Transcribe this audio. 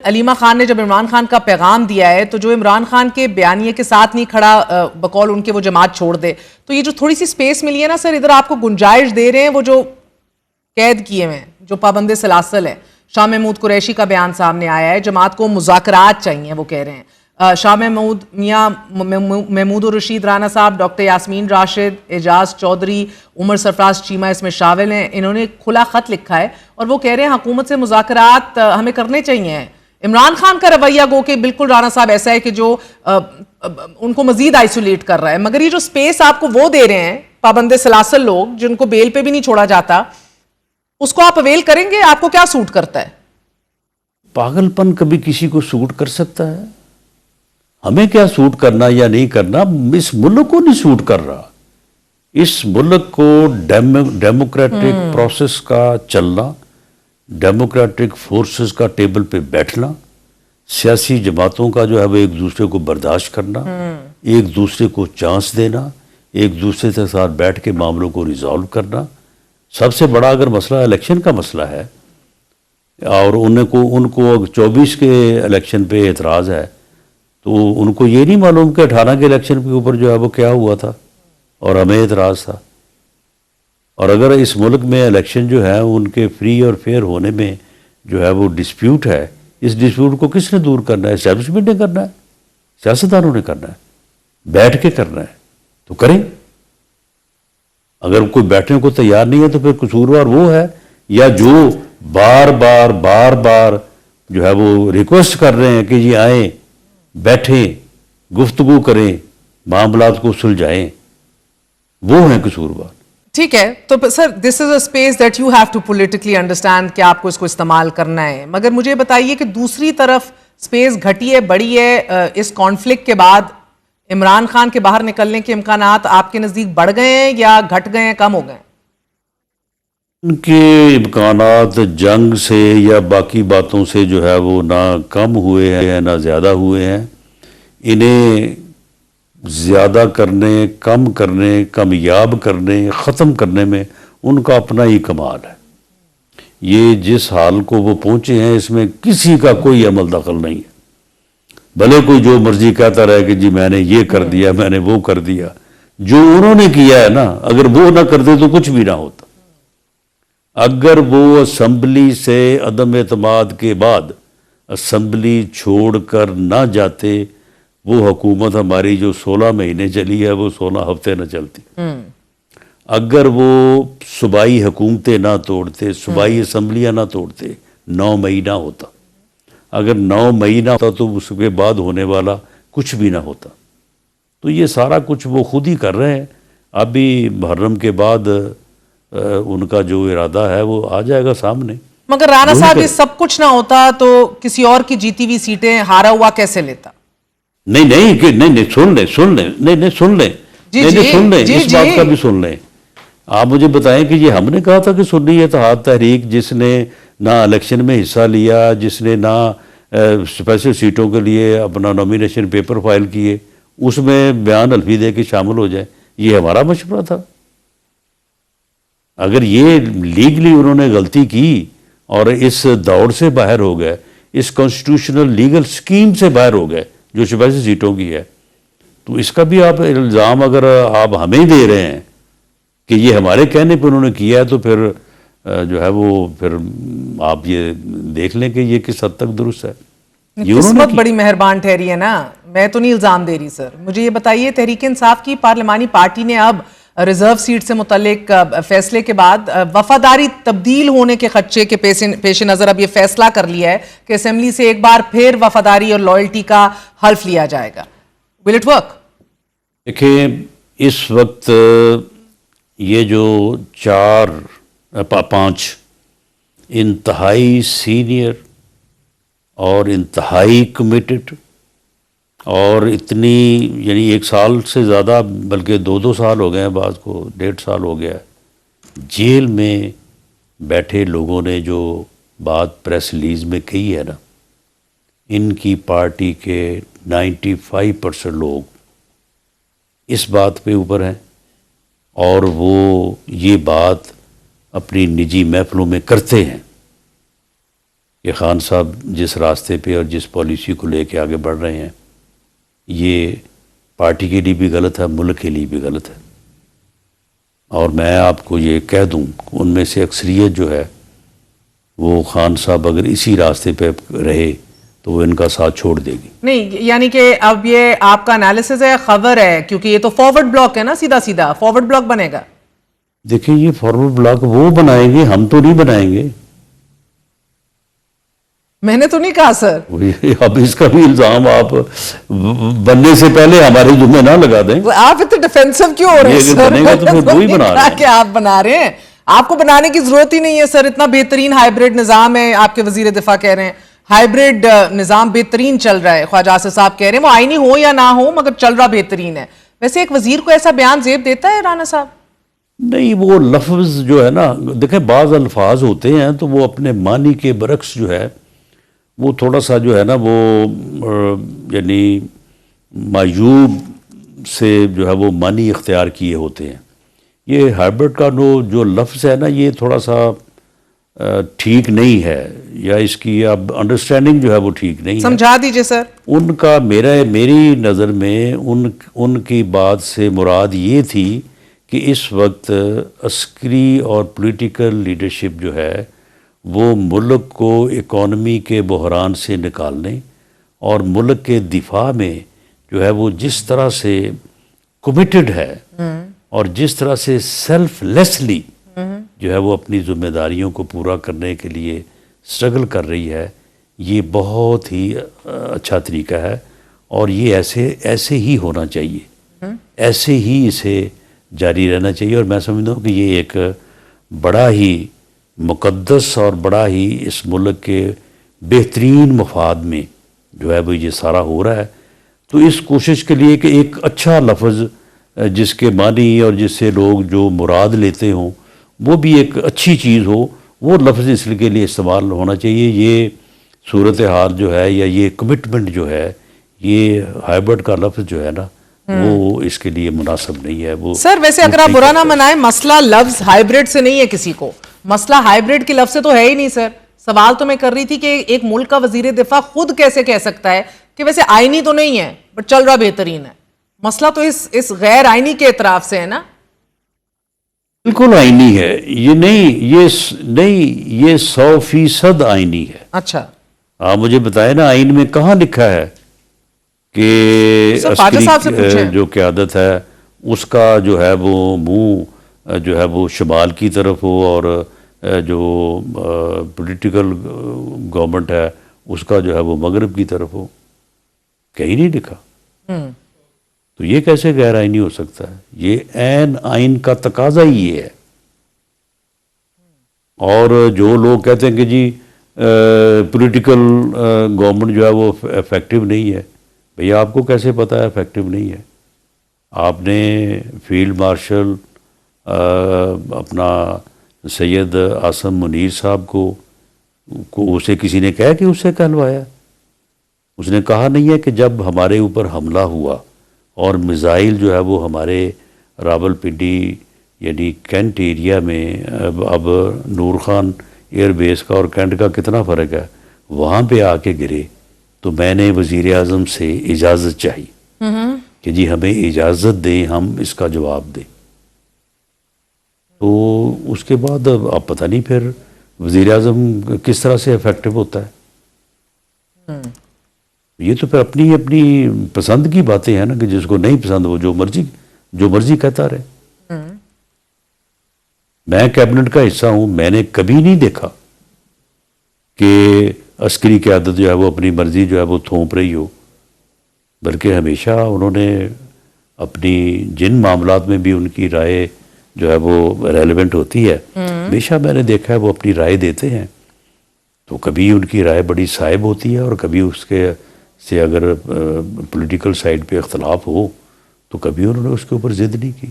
علیمہ خان نے جب عمران خان کا پیغام دیا ہے تو جو عمران خان کے بیانیے کے ساتھ نہیں کھڑا بقول ان کے وہ جماعت چھوڑ دے، تو یہ جو تھوڑی سی سپیس ملی ہے نا سر، ادھر آپ کو گنجائش دے رہے ہیں وہ جو قید کیے ہوئے ہیں، جو پابند سلاسل ہے۔ شاہ محمود قریشی کا بیان سامنے آیا ہے، جماعت کو مذاکرات چاہیے وہ کہہ رہے ہیں۔ شاہ محمود، میاں محمود الرشید رانا صاحب، ڈاکٹر یاسمین راشد، اعجاز چودھری، عمر سرفراز چیمہ اس میں شامل ہیں۔ انہوں نے کھلا خط لکھا ہے اور وہ کہہ رہے ہیں حکومت سے مذاکرات ہمیں کرنے چاہیے۔ عمران خان کا رویہ گو کہ بالکل رانا صاحب ایسا ہے کہ جو ان کو مزید آئسولیٹ کر رہا ہے، مگر یہ جو سپیس آپ کو وہ دے رہے ہیں پابند سلاسل لوگ جن کو بیل پہ بھی نہیں چھوڑا جاتا، اس کو آپ اویل کریں گے؟ آپ کو کیا سوٹ کرتا ہے؟ پاگل پن کبھی کسی کو سوٹ کر سکتا ہے؟ ہمیں کیا سوٹ کرنا یا نہیں کرنا، اس ملک کو نہیں سوٹ کر رہا۔ اس ملک کو ڈیموکریٹک پروسیس کا چلنا، ڈیموکریٹک فورسز کا ٹیبل پہ بیٹھنا، سیاسی جماعتوں کا جو ہے وہ ایک دوسرے کو برداشت کرنا، ایک دوسرے کو چانس دینا، ایک دوسرے کے ساتھ بیٹھ کے معاملوں کو ریزالو کرنا۔ سب سے بڑا اگر مسئلہ الیکشن کا مسئلہ ہے اور ان کو 24 کے الیکشن پہ اعتراض ہے، تو ان کو یہ نہیں معلوم کہ 18 کے الیکشن کے اوپر جو ہے وہ کیا ہوا تھا اور ہمیں اعتراض تھا۔ اور اگر اس ملک میں الیکشن جو ہے ان کے فری اور فیئر ہونے میں جو ہے وہ ڈسپیوٹ ہے، اس ڈسپیوٹ کو کس نے دور کرنا ہے؟ اسٹیبلشمنٹ نے کرنا ہے، سیاستدانوں نے کرنا ہے، بیٹھ کے کرنا ہے تو کریں۔ اگر کوئی بیٹھنے کو تیار نہیں ہے تو پھر قصوروار وہ ہے یا جو بار بار جو ہے وہ ریکویسٹ کر رہے ہیں کہ جی آئیں، بیٹھیں، گفتگو کریں، معاملات کو سلجھائیں، وہ ہیں قصوروار۔ ٹھیک ہے، تو sir this is a space that you have to politically understand کہ آپ کو اس کو استعمال کرنا ہے، مگر مجھے بتائیے کہ دوسری طرف اسپیس گھٹی ہے، بڑی ہے، اس کانفلکٹ کے بعد عمران خان کے باہر نکلنے کے امکانات آپ کے نزدیک بڑھ گئے ہیں یا گھٹ گئے ہیں، کم ہو گئے ہیں؟ ان کے امکانات جنگ سے یا باقی باتوں سے جو ہے وہ نہ کم ہوئے ہیں نہ زیادہ ہوئے ہیں۔ انہیں زیادہ کرنے، کم کرنے، کامیاب کرنے، ختم کرنے میں ان کا اپنا ہی کمال ہے۔ یہ جس حال کو وہ پہنچے ہیں اس میں کسی کا کوئی عمل دخل نہیں ہے، بھلے کوئی جو مرضی کہتا رہے کہ جی میں نے یہ کر دیا، میں نے وہ کر دیا۔ جو انہوں نے کیا ہے نا، اگر وہ نہ کرتے تو کچھ بھی نہ ہوتا۔ اگر وہ اسمبلی سے عدم اعتماد کے بعد اسمبلی چھوڑ کر نہ جاتے، وہ حکومت ہماری جو 16 مہینے چلی ہے وہ 16 ہفتے نہ چلتی۔ اگر وہ صوبائی حکومتیں نہ توڑتے، صوبائی اسمبلیاں نہ توڑتے، 9 مئی نہ ہوتا۔ اگر 9 مئی نہ ہوتا تو اس کے بعد ہونے والا کچھ بھی نہ ہوتا۔ تو یہ سارا کچھ وہ خود ہی کر رہے ہیں۔ ابھی محرم کے بعد ان کا جو ارادہ ہے وہ آ جائے گا سامنے۔ مگر رانا صاحب یہ سب کچھ نہ ہوتا تو کسی اور کی جیتی ہوئی سیٹیں ہارا ہوا کیسے لیتا؟ نہیں سن لیں سن لیں اس بات کا بھی سن لیں۔ آپ مجھے بتائیں کہ یہ ہم نے کہا تھا کہ سنی اتحاد تحریک جس نے نہ الیکشن میں حصہ لیا، جس نے نہ اسپیشل سیٹوں کے لیے اپنا نومینیشن پیپر فائل کیے، اس میں بیان الفی دے کے شامل ہو جائے، یہ ہمارا مشورہ تھا۔ اگر یہ لیگلی انہوں نے غلطی کی اور اس دوڑ سے باہر ہو گئے، اس کانسٹیٹیوشنل لیگل سکیم سے باہر ہو گئے جو اسپیشل سیٹوں کی ہے، تو اس کا بھی آپ الزام اگر آپ ہمیں دے رہے ہیں کہ یہ ہمارے کہنے پہ انہوں نے کیا ہے، تو پھر جو ہے وہ پھر آپ یہ دیکھ لیں کہ یہ کس حد تک درست ہے۔ قسمت بڑی مہربان ٹھہری ہے نا، میں تو نہیں الزام دے رہی سر۔ مجھے یہ بتائیے تحریک انصاف کی پارلیمانی پارٹی نے اب ریزرو سیٹ سے متعلق فیصلے کے بعد وفاداری تبدیل ہونے کے خدشے کے پیش نظر اب یہ فیصلہ کر لیا ہے کہ اسمبلی سے ایک بار پھر وفاداری اور لائلٹی کا حلف لیا جائے گا۔ Will it work? دیکھیں، اس وقت یہ جو 5 انتہائی سینئر اور انتہائی کمیٹڈ اور اتنی، یعنی 1 سال سے زیادہ بلکہ 2 سال ہو گئے ہیں، بعض کو 1.5 سال ہو گیا ہے، جیل میں بیٹھے لوگوں نے جو بات پریس ریلیز میں کہی ہے نا، ان کی پارٹی کے 95% لوگ اس بات پہ اوپر ہیں اور وہ یہ بات اپنی نجی محفلوں میں کرتے ہیں کہ خان صاحب جس راستے پہ اور جس پالیسی کو لے کے آگے بڑھ رہے ہیں یہ پارٹی کے لیے بھی غلط ہے، ملک کے لیے بھی غلط ہے. اور میں آپ کو یہ کہہ دوں ان میں سے اکثریت جو ہے وہ خان صاحب اگر اسی راستے پہ رہے تو وہ ان کا ساتھ چھوڑ دے گی. نہیں یعنی کہ اب یہ آپ کا انالیسز ہے، خبر ہے، کیونکہ یہ تو فارورڈ بلاک ہے نا، سیدھا سیدھا فارورڈ بلاک بنے گا. دیکھیں یہ فارورڈ بلاک وہ بنائیں گے، ہم تو نہیں بنائیں گے. میں نے تو نہیں کہا سر. اب اس کا بھی الزام آپ بننے سے پہلے ہمارے ذمہ نہ لگا دیں. آپ اتنے ڈیفینسو کیوں ہو رہے ہیں یہ سر؟ بنے گا تو پھر وہی بنا رہے ہیں. کہ آپ بنا رہے ہیں، آپ کو بنانے کی ضرورت ہی نہیں ہے سر. اتنا بہترین ہائیبریڈ نظام ہے، آپ کے وزیر دفاع کہہ رہے ہیں ہائیبریڈ نظام بہترین چل رہا ہے. خواجہ آصف صاحب کہہ رہے ہیں وہ آئینی ہو یا نہ ہو مگر چل رہا بہترین ہے. ویسے ایک وزیر کو ایسا بیان زیب دیتا ہے رانا صاحب؟ نہیں، وہ لفظ جو ہے نا، دیکھیں بعض الفاظ ہوتے ہیں تو وہ اپنے معنی کے برعکس جو ہے وہ تھوڑا سا جو ہے نا وہ یعنی معیوب سے جو ہے وہ معنی اختیار کیے ہوتے ہیں. یہ ہائبرڈ کا جو لفظ ہے نا یہ تھوڑا سا ٹھیک نہیں ہے، یا اس کی اب انڈرسٹینڈنگ جو ہے وہ ٹھیک نہیں ہے. سمجھا دیجئے سر. ان کا میری نظر میں ان کی بات سے مراد یہ تھی کہ اس وقت عسکری اور پولیٹیکل لیڈرشپ جو ہے وہ ملک کو اکانومی کے بحران سے نکالنے اور ملک کے دفاع میں جو ہے وہ جس طرح سے کمیٹڈ ہے اور جس طرح سے سیلف لیسلی جو ہے وہ اپنی ذمہ داریوں کو پورا کرنے کے لیے سٹرگل کر رہی ہے، یہ بہت ہی اچھا طریقہ ہے. اور یہ ایسے ہی ہونا چاہیے، ایسے ہی اسے جاری رہنا چاہیے. اور میں سمجھتا ہوں کہ یہ ایک بڑا ہی مقدس اور بڑا ہی اس ملک کے بہترین مفاد میں جو ہے وہ یہ سارا ہو رہا ہے. تو اس کوشش کے لیے کہ ایک اچھا لفظ جس کے معنی اور جس سے لوگ جو مراد لیتے ہوں وہ بھی ایک اچھی چیز ہو، وہ لفظ اس کے لیے استعمال ہونا چاہیے. یہ صورتحال جو ہے یا یہ کمٹمنٹ جو ہے، یہ ہائبرڈ کا لفظ جو ہے نا وہ اس کے لیے مناسب نہیں ہے. وہ سر ویسے اگر آپ برا نہ منائیں، مسئلہ لفظ ہائبرڈ سے نہیں ہے کسی کو، مسئلہ ہائبرڈ کے لفظ سے تو ہے ہی نہیں سر. سوال تو میں کر رہی تھی کہ ایک ملک کا وزیر دفاع خود کیسے کہہ سکتا ہے کہ ویسے آئینی تو نہیں ہے بٹ چل رہا بہترین ہے. مسئلہ تو اس غیر آئینی کے اعتراف سے ہے نا. بالکل آئینی ہے یہ، نہیں یہ 100% آئینی ہے. اچھا آپ مجھے بتائیں نا آئین میں کہاں لکھا ہے کہ عسکری جو قیادت ہے اس کا جو ہے وہ منہ جو ہے وہ شمال کی طرف ہو اور جو پولیٹیکل گورنمنٹ ہے اس کا جو ہے وہ مغرب کی طرف ہو؟ کہیں نہیں لکھا. تو یہ کیسے غیر آئینی ہو سکتا ہے؟ یہ عین آئین کا تقاضا ہی یہ ہے. اور جو لوگ کہتے ہیں کہ جی پولیٹیکل گورنمنٹ جو ہے وہ افیکٹو نہیں ہے، بھیا آپ کو کیسے پتہ ہے افیکٹو نہیں ہے؟ آپ نے فیلڈ مارشل اپنا سید عاصم منیر صاحب کو اسے کسی نے کہا کہ اس سے کہلوایا؟ اس نے کہا نہیں ہے کہ جب ہمارے اوپر حملہ ہوا اور میزائل جو ہے وہ ہمارے راول پنڈی یعنی کینٹ ایریا میں، اب نور خان ایئر بیس کا اور کینٹ کا کتنا فرق ہے، وہاں پہ آ کے گرے تو میں نے وزیر اعظم سے اجازت چاہی کہ جی ہمیں اجازت دیں ہم اس کا جواب دیں. تو اس کے بعد آپ پتہ نہیں پھر وزیر اعظم کس طرح سے افیکٹو ہوتا ہے. یہ تو پھر اپنی پسند کی باتیں ہیں نا، کہ جس کو نہیں پسند وہ جو مرضی کہتا رہے. میں کیبنٹ کا حصہ ہوں، میں نے کبھی نہیں دیکھا کہ عسکری قیادت جو ہے وہ اپنی مرضی جو ہے وہ تھوپ رہی ہو، بلکہ ہمیشہ انہوں نے اپنی جن معاملات میں بھی ان کی رائے جو ہے وہ ریلیونٹ ہوتی ہے، ہمیشہ میں نے دیکھا ہے وہ اپنی رائے دیتے ہیں. تو کبھی ان کی رائے بڑی صائب ہوتی ہے اور کبھی اس کے سے اگر پولیٹیکل سائڈ پہ اختلاف ہو تو کبھی انہوں نے اس کے اوپر ضد نہیں کی.